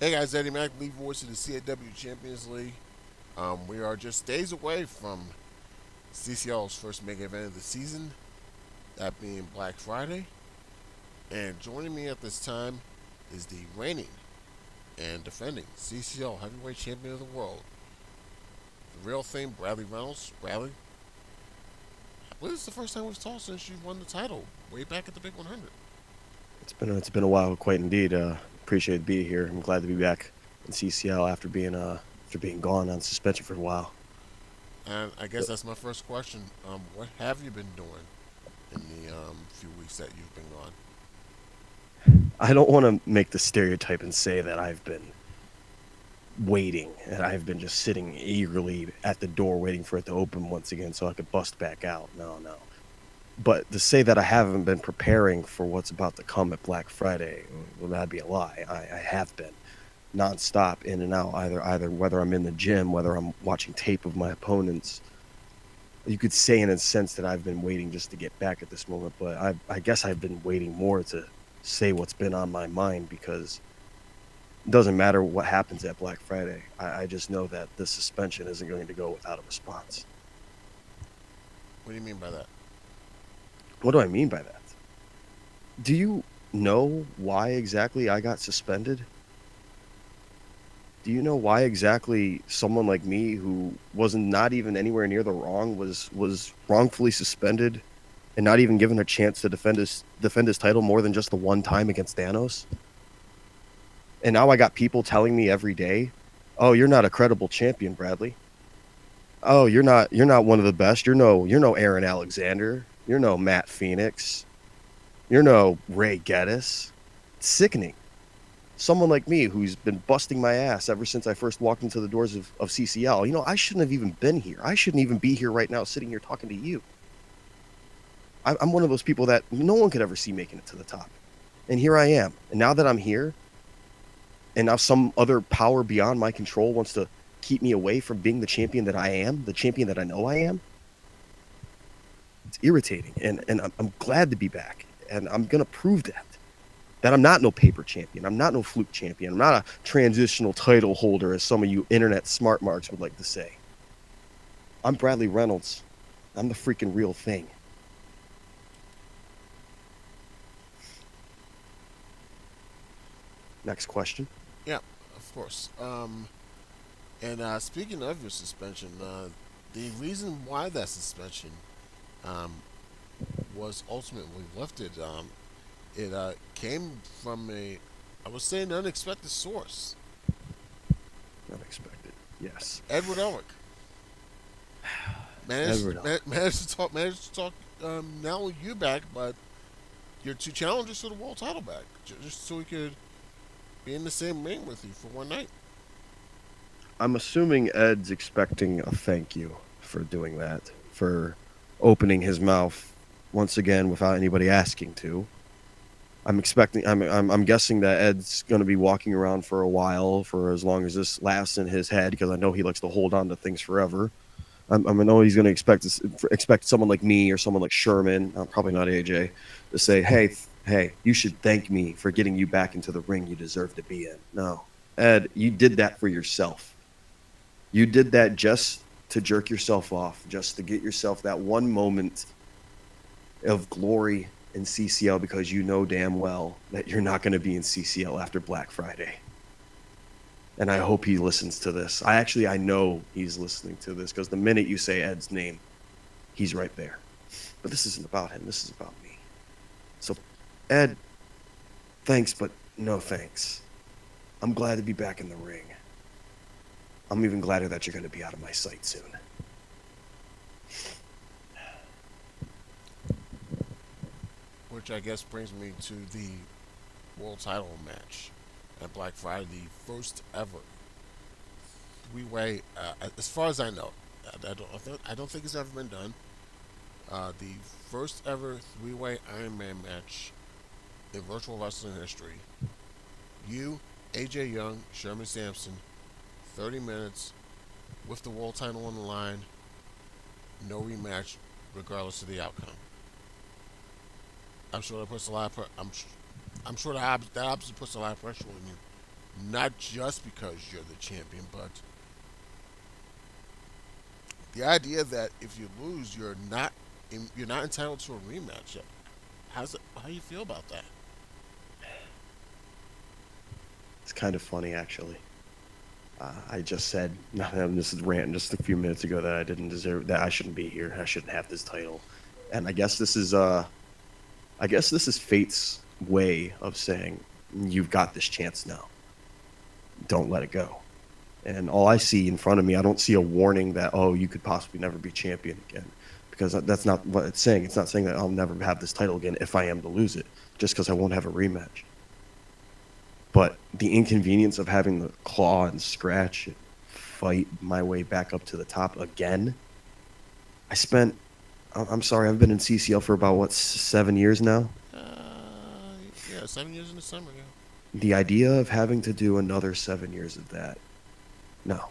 Hey guys, Eddie Mack, lead voice of the CAW Champions League. We are just days away from CCL's first mega event of the season, that being Black Friday. And joining me at this time is the reigning and defending CCL heavyweight champion of the world, the real thing, Bradley Reynolds. Bradley, I believe it's the first time we've talked since you won the title way back at the Big 100. It's been a while, quite indeed. Appreciate to be here. I'm glad to be back in CCL after being gone on suspension for a while. And I guess that's my first question. What have you been doing in the few weeks that you've been gone? I don't want to make the stereotype and say that I've been waiting and I've been just sitting eagerly at the door waiting for it to open once again so I could bust back out. No, no. But to say that I haven't been preparing for what's about to come at Black Friday, well, that'd be a lie. I have been nonstop in and out, either whether I'm in the gym, whether I'm watching tape of my opponents. You could say in a sense that I've been waiting just to get back at this moment, but I guess I've been waiting more to say what's been on my mind because it doesn't matter what happens at Black Friday. I just know that this suspension isn't going to go without a response. What do you mean by that? What do I mean by that? Do you know why exactly I got suspended? Do you know why exactly someone like me who wasn't not even anywhere near the wrong was wrongfully suspended and not even given a chance to defend his title more than just the one time against Thanos? And now I got people telling me every day, "Oh, you're not a credible champion, Bradley. Oh, you're not one of the best. You're no Aaron Alexander. You're no Matt Phoenix. You're no Ray Geddes." It's sickening. Someone like me who's been busting my ass ever since I first walked into the doors of CCL. I shouldn't have even been here. I shouldn't even be here right now sitting here talking to you. I'm one of those people that no one could ever see making it to the top. And here I am. And now that I'm here, and now some other power beyond my control wants to keep me away from being the champion that I am, the champion that I know I am, it's irritating. And I'm glad to be back. And I'm going to prove that I'm not no paper champion. I'm not no fluke champion. I'm not a transitional title holder, as some of you internet smart marks would like to say. I'm Bradley Reynolds. I'm the freaking real thing. Next question. Yeah, of course. And speaking of your suspension, the reason why that suspension um, was ultimately lifted, it came from I would say, an unexpected source. Unexpected. Yes. Edward Elric Edward Elric. managed to talk not only you back, but your two challengers to the world title back, just so he could be in the same ring with you for one night. I'm assuming Ed's expecting a thank you for doing that, for opening his mouth once again without anybody asking to. I'm guessing that Ed's going to be walking around for a while, for as long as this lasts in his head, because I know he likes to hold on to things forever. I know he's going to expect someone like me or someone like Sherman, probably not AJ, to say, hey, you should thank me for getting you back into the ring you deserve to be in. No, Ed, you did that for yourself. You did that just to jerk yourself off, just to get yourself that one moment of glory in CCL, because you know damn well that you're not going to be in CCL after Black Friday. And I hope he listens to this. I know he's listening to this, because the minute you say Ed's name, he's right there. But this isn't about him. This is about me. So, Ed, thanks, but no thanks. I'm glad to be back in the ring. I'm even gladder that you're going to be out of my sight soon. Which I guess brings me to the world title match at Black Friday, the first ever three-way. As far as I know, I don't think it's ever been done. The first ever three-way Ironman match in virtual wrestling history. You, AJ Young, Sherman Sampson, 30 minutes with the world title on the line, no rematch, regardless of the outcome. I'm sure that puts a lot of I'm sure that obviously puts a lot of pressure on you Not just because you're the champion, but the idea that if you lose, you're not entitled to a rematch. How do you feel about that? It's kind of funny, actually. I just said, this is ranting just a few minutes ago that I didn't deserve, that I shouldn't be here. I shouldn't have this title. And I guess this is fate's way of saying, you've got this chance now. Don't let it go. And all I see in front of me, I don't see a warning that, oh, you could possibly never be champion again. Because that's not what it's saying. It's not saying that I'll never have this title again if I am to lose it, just because I won't have a rematch. But the inconvenience of having to claw and scratch and fight my way back up to the top again. I'm sorry, I've been in CCL for about, what, 7 years now? Yeah, 7 years in the summer. Yeah. The idea of having to do another 7 years of that, no,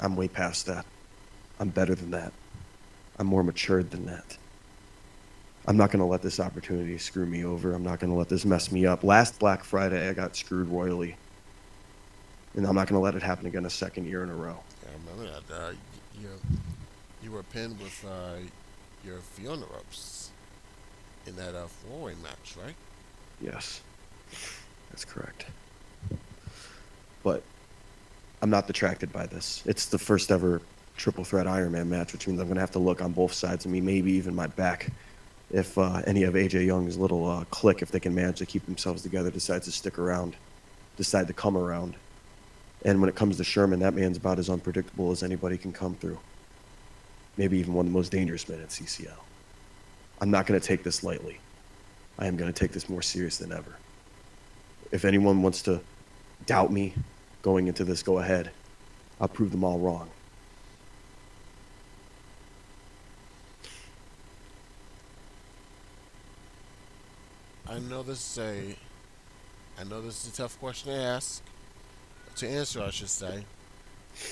I'm way past that. I'm better than that. I'm more matured than that. I'm not going to let this opportunity screw me over. I'm not going to let this mess me up. Last Black Friday, I got screwed royally. And I'm not going to let it happen again a second year in a row. Yeah, I remember that. You you were pinned with your Fiona ropes in that four-way match, right? Yes, that's correct. But I'm not detracted by this. It's the first ever triple threat Ironman match, which means I'm going to have to look on both sides of me, maybe even my back. If any of AJ Young's little clique, if they can manage to keep themselves together, decides to stick around, decide to come around. And when it comes to Sherman, that man's about as unpredictable as anybody can come through. Maybe even one of the most dangerous men at CCL. I'm not going to take this lightly. I am going to take this more serious than ever. If anyone wants to doubt me going into this, go ahead. I'll prove them all wrong. I know this is a I know this is a tough question to ask, to answer, I should say.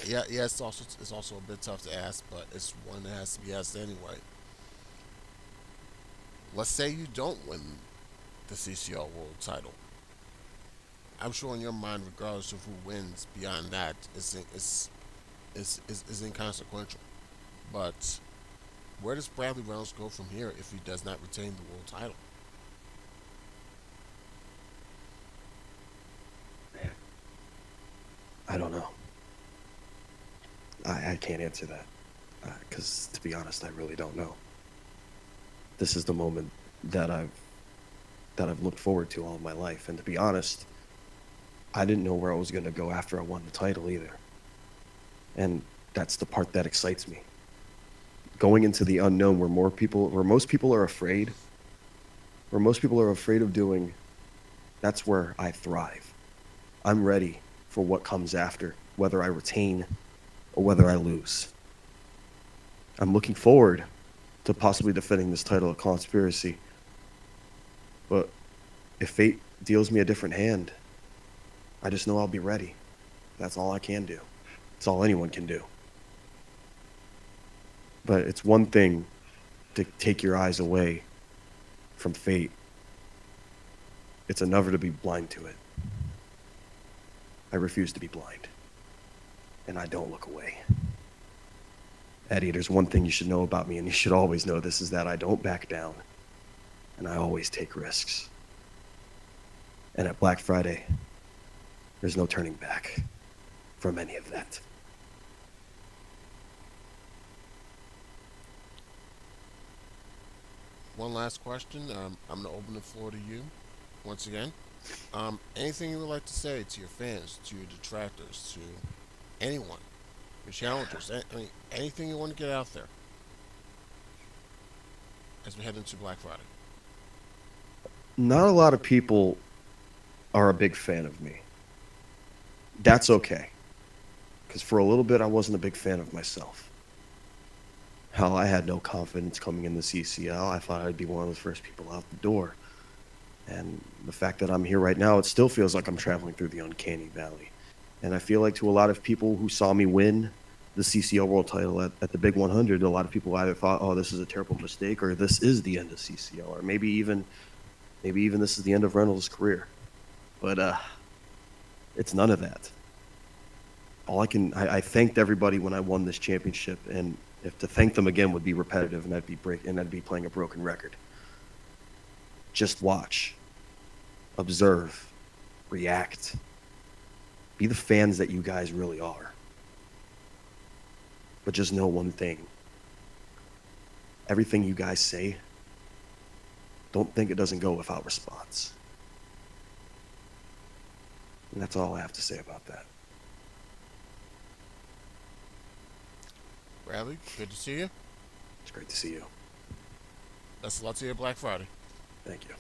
Yeah, yeah. It's also a bit tough to ask, but it's one that has to be asked anyway. Let's say you don't win the CCL World Title. I'm sure in your mind, regardless of who wins, beyond that, is inconsequential. But where does Bradley Reynolds go from here if he does not retain the world title? I don't know. I can't answer that. Because, to be honest, I really don't know. This is the moment that I've looked forward to all of my life. And to be honest, I didn't know where I was going to go after I won the title either. And that's the part that excites me. Going into the unknown where most people are afraid, where most people are afraid of doing, that's where I thrive. I'm ready for what comes after, whether I retain or whether I lose. I'm looking forward to possibly defending this title of conspiracy. But if fate deals me a different hand, I just know I'll be ready. That's all I can do. It's all anyone can do. But it's one thing to take your eyes away from fate. It's another to be blind to it. I refuse to be blind. And I don't look away. Eddie, there's one thing you should know about me, and you should always know this, is that I don't back down. And I always take risks. And at Black Friday, there's no turning back from any of that. One last question. I'm going to open the floor to you once again. Anything you would like to say to your fans, to your detractors, to anyone, your challengers, anything you want to get out there as we head into Black Friday? Not a lot of people are a big fan of me. That's okay. Because for a little bit, I wasn't a big fan of myself. Hell, I had no confidence coming into CCL. I thought I'd be one of the first people out the door. And the fact that I'm here right now, it still feels like I'm traveling through the uncanny valley. And I feel like to a lot of people who saw me win the CCL World Title at the Big 100, a lot of people either thought, oh, this is a terrible mistake, or this is the end of CCL, or maybe even this is the end of Reynolds' career. But It's none of that. I thanked everybody when I won this championship, and if to thank them again would be repetitive, and I'd be playing a broken record. Just watch, observe, react, be the fans that you guys really are. But just know one thing: everything you guys say, don't think it doesn't go without response. And that's all I have to say about that. Bradley, good to see you. It's great to see you. Best of luck to you Black Friday. Thank you.